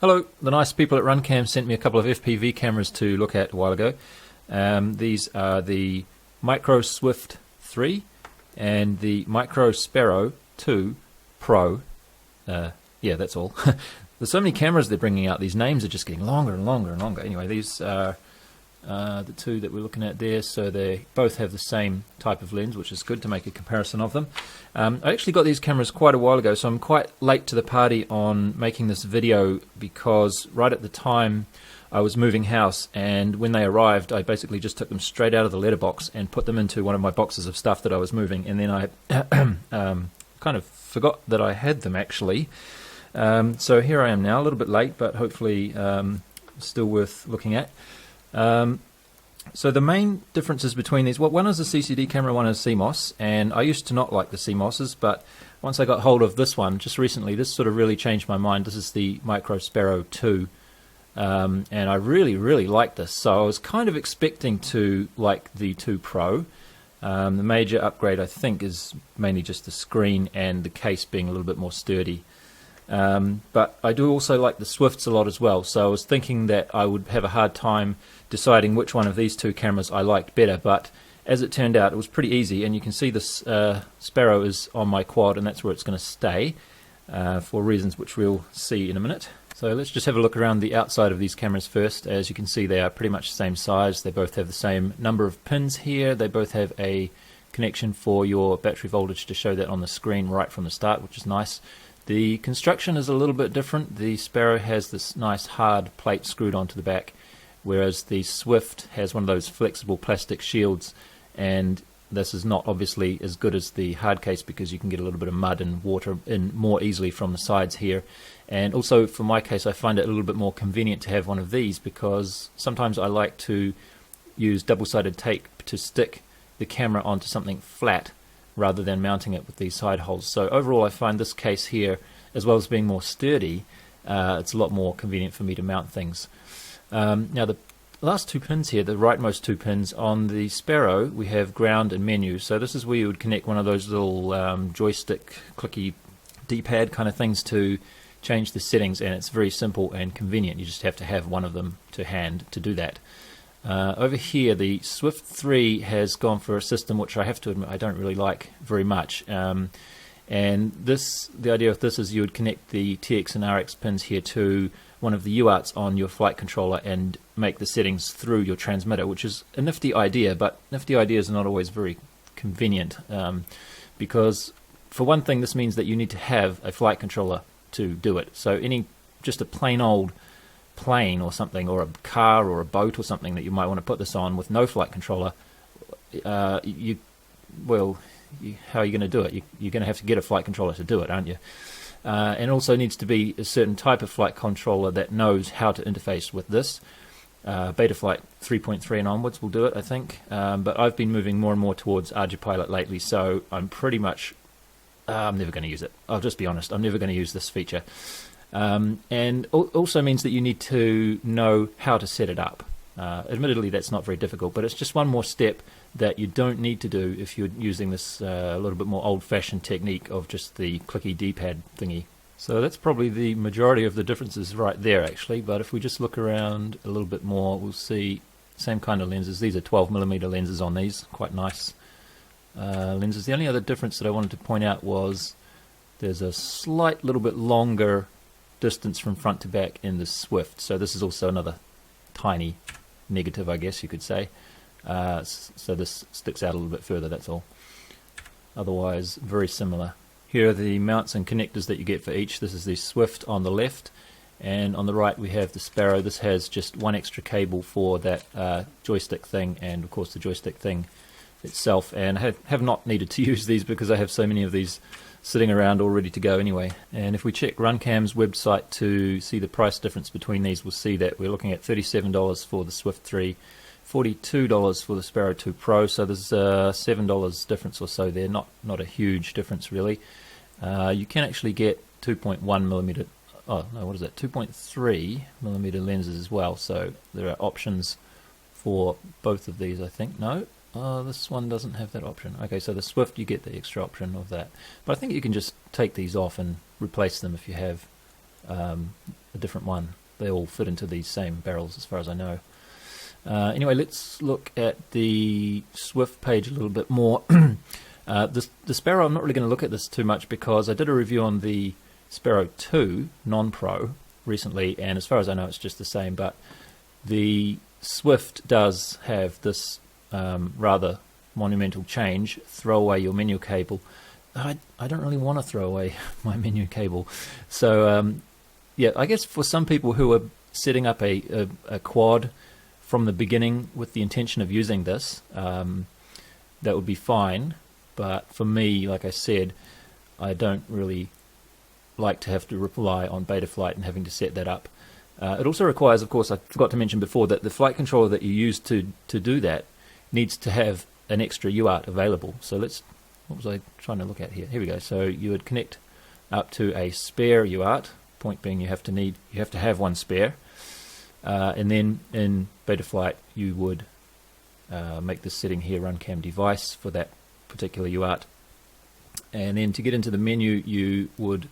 Hello, the nice people at RunCam sent me a couple of FPV cameras to look at a while ago. These are the Micro Swift 3 and the Micro Sparrow 2 Pro. Yeah, that's all. There's so many cameras they're bringing out, these names are just getting longer and longer and longer. Anyway, these are the two that we're looking at there, so they both have the same type of lens, which is good to make a comparison of them. I actually got these cameras quite a while ago, so I'm quite late to the party on making this video, because right at the time I was moving house, and when they arrived I basically just took them straight out of the letterbox and put them into one of my boxes of stuff that I was moving, and then I kind of forgot that I had them actually. So here I am now, a little bit late, but hopefully still worth looking at. So the main differences between these, well, one is a CCD camera, one is CMOS, and I used to not like the CMOSs, but once I got hold of this one just recently, this sort of really changed my mind. This is the Micro Sparrow 2, and I really like this, so I was kind of expecting to like the 2 Pro. The major upgrade I think is mainly just the screen and the case being a little bit more sturdy. But I do also like the Swifts a lot as well, so I was thinking that I would have a hard time deciding which one of these two cameras I liked better, but as it turned out it was pretty easy, and you can see this Sparrow is on my quad and that's where it's going to stay for reasons which we'll see in a minute. So let's just have a look around the outside of these cameras first. As you can see, they are pretty much the same size, they both have the same number of pins here, they both have a connection for your battery voltage to show that on the screen right from the start, which is nice. The construction is a little bit different. The Sparrow has this nice hard plate screwed onto the back, whereas the Swift has one of those flexible plastic shields, and this is not obviously as good as the hard case because you can get a little bit of mud and water in more easily from the sides here. And also for my case, I find it a little bit more convenient to have one of these, because sometimes I like to use double-sided tape to stick the camera onto something flat rather than mounting it with these side holes. So overall I find this case here, as well as being more sturdy, it's a lot more convenient for me to mount things. Now the last two pins here, the rightmost two pins on the Sparrow, we have ground and menu. So this is where you would connect one of those little joystick clicky D-pad kind of things to change the settings, and it's very simple and convenient. You just have to have one of them to hand to do that. Over here, the Swift 3 has gone for a system which I have to admit I don't really like very much. And the idea of this is you would connect the TX and RX pins here to one of the UARTs on your flight controller and make the settings through your transmitter, which is a nifty idea, but nifty ideas are not always very convenient, because for one thing this means that you need to have a flight controller to do it. So just a plain old plane or something, or a car or a boat or something that you might want to put this on with no flight controller, how are you going to do it? You're going to have to get a flight controller to do it, aren't you? And also needs to be a certain type of flight controller that knows how to interface with this. Betaflight 3.3 and onwards will do it, I think. But I've been moving more and more towards ArduPilot lately, so I'm pretty much I'm never going to use it. I'll just be honest, I'm never going to use this feature. And also means that you need to know how to set it up. Admittedly that's not very difficult, but it's just one more step that you don't need to do if you're using this a little bit more old-fashioned technique of just the clicky D-pad thingy. So that's probably the majority of the differences right there actually, but if we just look around a little bit more, we'll see same kind of lenses. These are 12mm lenses on these, quite nice lenses. The only other difference that I wanted to point out was there's a slight little bit longer distance from front to back in the Swift, so this is also another tiny negative, I guess you could say. So this sticks out a little bit further, that's all. Otherwise very similar. Here are the mounts and connectors that you get for each. This is the Swift on the left, and on the right we have the Sparrow. This has just one extra cable for that joystick thing, and of course the joystick thing itself, and I have not needed to use these because I have so many of these sitting around all ready to go anyway. And if we check RunCam's website to see the price difference between these, we'll see that we're looking at $37 for the Swift 3, $42 for the Sparrow 2 Pro, so there's $7 difference or so there, not a huge difference really. You can actually get 2.1mm, oh no, what is that, 2.3mm lenses as well, so there are options for both of these I think. No, this one doesn't have that option. Okay, so the Swift you get the extra option of that, but I think you can just take these off and replace them if you have a different one. They all fit into these same barrels as far as I know. Anyway, let's look at the Swift page a little bit more. The Sparrow, I'm not really going to look at this too much because I did a review on the Sparrow 2 non-pro recently, and as far as I know it's just the same, but the Swift does have this rather monumental change: throw away your menu cable. I don't really want to throw away my menu cable, so yeah, I guess for some people who are setting up a quad from the beginning with the intention of using this, that would be fine. But for me, like I said, I don't really like to have to rely on Betaflight and having to set that up. It also requires, of course, I forgot to mention before, that the flight controller that you use to do that needs to have an extra UART available. So let's, what was I trying to look at here? Here we go. So you would connect up to a spare UART. Point being, you have to have one spare, and then in Betaflight you would make this setting here, RunCam device, for that particular UART. And then to get into the menu, you would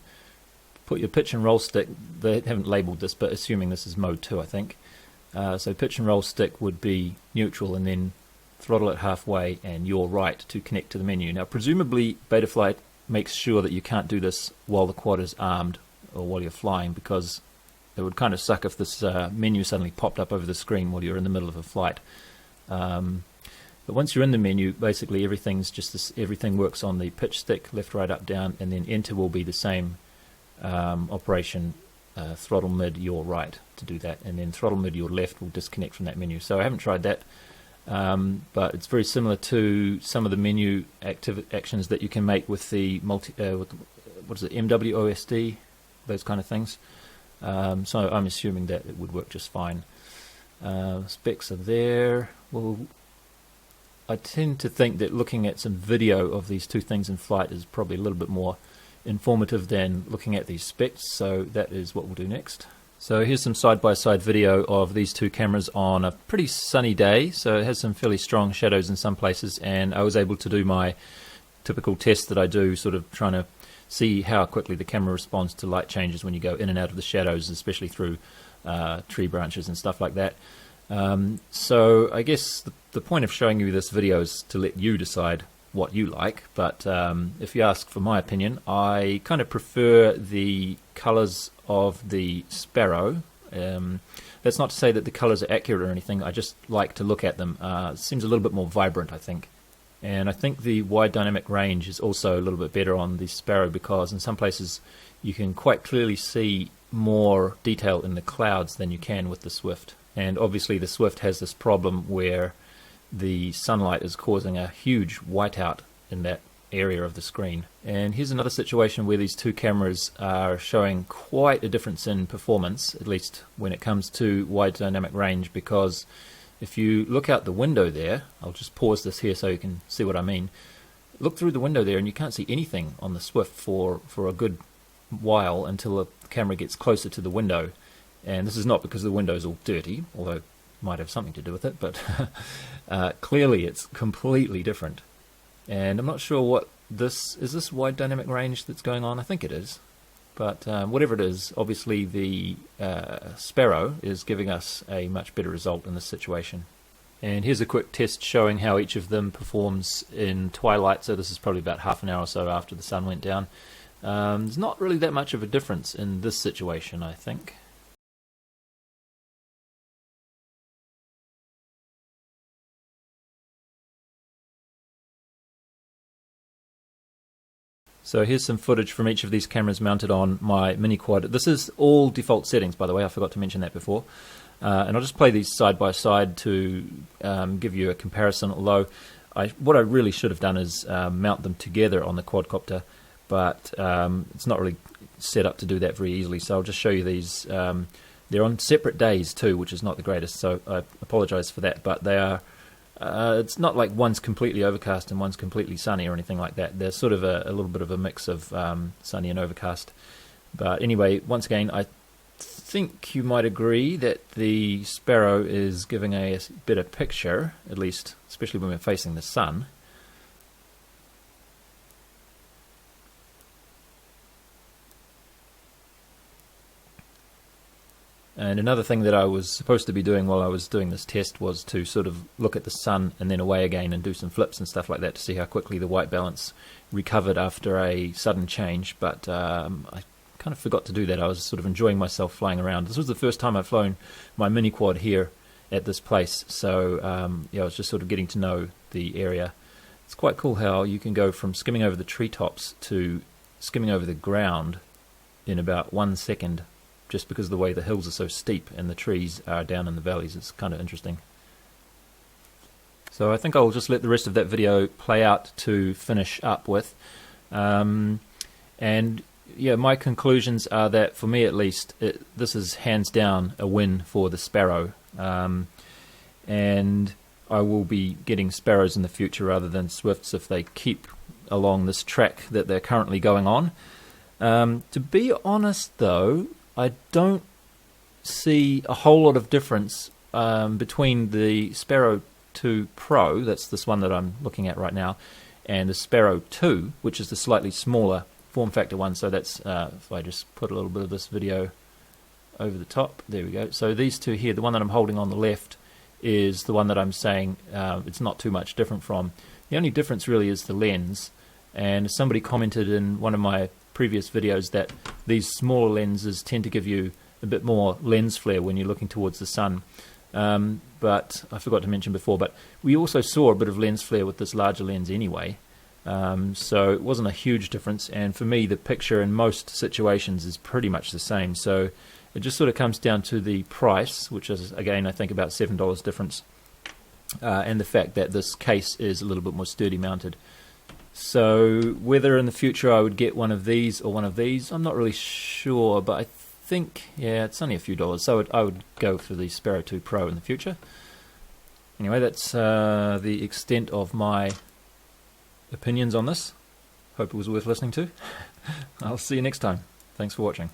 put your pitch and roll stick. They haven't labeled this, but assuming this is mode 2, I think. So pitch and roll stick would be neutral, and then throttle it halfway and your right to connect to the menu. Now presumably Betaflight makes sure that you can't do this while the quad is armed or while you're flying, because it would kind of suck if this menu suddenly popped up over the screen while you're in the middle of a flight. But once you're in the menu, basically everything's just this, everything works on the pitch stick, left, right, up, down, and then enter will be the same operation. Throttle mid your right to do that, and then throttle mid your left will disconnect from that menu. So I haven't tried that, but it's very similar to some of the menu actions that you can make with the what is it, MWOSD, those kind of things. So I'm assuming that it would work just fine. Specs are there. Well, I tend to think that looking at some video of these two things in flight is probably a little bit more informative than looking at these specs, so that is what we'll do next. So here's some side-by-side video of these two cameras on a pretty sunny day, so it has some fairly strong shadows in some places, and I was able to do my typical test that I do, sort of trying to see how quickly the camera responds to light changes when you go in and out of the shadows, especially through tree branches and stuff like that. So I guess the point of showing you this video is to let you decide what you like, but if you ask for my opinion, I kind of prefer the colors of the Sparrow. That's not to say that the colors are accurate or anything, I just like to look at them. It seems a little bit more vibrant, I think. And I think the wide dynamic range is also a little bit better on the Sparrow, because in some places you can quite clearly see more detail in the clouds than you can with the Swift. And obviously the Swift has this problem where the sunlight is causing a huge whiteout in that area of the screen. And here's another situation where these two cameras are showing quite a difference in performance, at least when it comes to wide dynamic range, because if you look out the window there, I'll just pause this here so you can see what I mean. Look through the window there and you can't see anything on the Swift for a good while until the camera gets closer to the window. And this is not because the window is all dirty, although it might have something to do with it, but clearly it's completely different. And I'm not sure what this is. This wide dynamic range that's going on? I think it is. But whatever it is, obviously the Sparrow is giving us a much better result in this situation. And here's a quick test showing how each of them performs in twilight. So this is probably about half an hour or so after the sun went down. There's not really that much of a difference in this situation, I think. So here's some footage from each of these cameras mounted on my mini quad. This is all default settings, by the way, I forgot to mention that before. And I'll just play these side by side to give you a comparison, although what I really should have done is mount them together on the quadcopter, but it's not really set up to do that very easily, so I'll just show you these. They're on separate days too, which is not the greatest, so I apologize for that, but they are. It's not like one's completely overcast and one's completely sunny or anything like that. There's sort of a little bit of a mix of sunny and overcast. But anyway, once again, I think you might agree that the Sparrow is giving a better picture, at least, especially when we're facing the sun. And another thing that I was supposed to be doing while I was doing this test was to sort of look at the sun and then away again and do some flips and stuff like that to see how quickly the white balance recovered after a sudden change, but I kind of forgot to do that. I was sort of enjoying myself flying around. This was the first time I've flown my mini quad here at this place, so yeah, I was just sort of getting to know the area. It's quite cool how you can go from skimming over the treetops to skimming over the ground in about 1 second, just because of the way the hills are so steep and the trees are down in the valleys. It's kind of interesting. So I think I'll just let the rest of that video play out to finish up with. And yeah, my conclusions are that, for me at least, this is hands down a win for the sparrow. And I will be getting sparrows in the future rather than swifts if they keep along this track that they're currently going on. To be honest though, I don't see a whole lot of difference between the Sparrow 2 Pro, that's this one that I'm looking at right now, and the Sparrow 2, which is the slightly smaller form factor one. So that's, if I just put a little bit of this video over the top, there we go. So these two here, the one that I'm holding on the left is the one that I'm saying it's not too much different from. The only difference really is the lens, and somebody commented in one of my previous videos that these smaller lenses tend to give you a bit more lens flare when you're looking towards the sun. But I forgot to mention before, but we also saw a bit of lens flare with this larger lens anyway. So it wasn't a huge difference, and for me the picture in most situations is pretty much the same. So it just sort of comes down to the price, which is again I think about $7 difference, and the fact that this case is a little bit more sturdy mounted. So whether in the future I would get one of these or one of these, I'm not really sure, but I think, yeah, it's only a few dollars, so I would go for the Sparrow 2 Pro in the future. Anyway, that's the extent of my opinions on this. Hope it was worth listening to. I'll see you next time. Thanks for watching.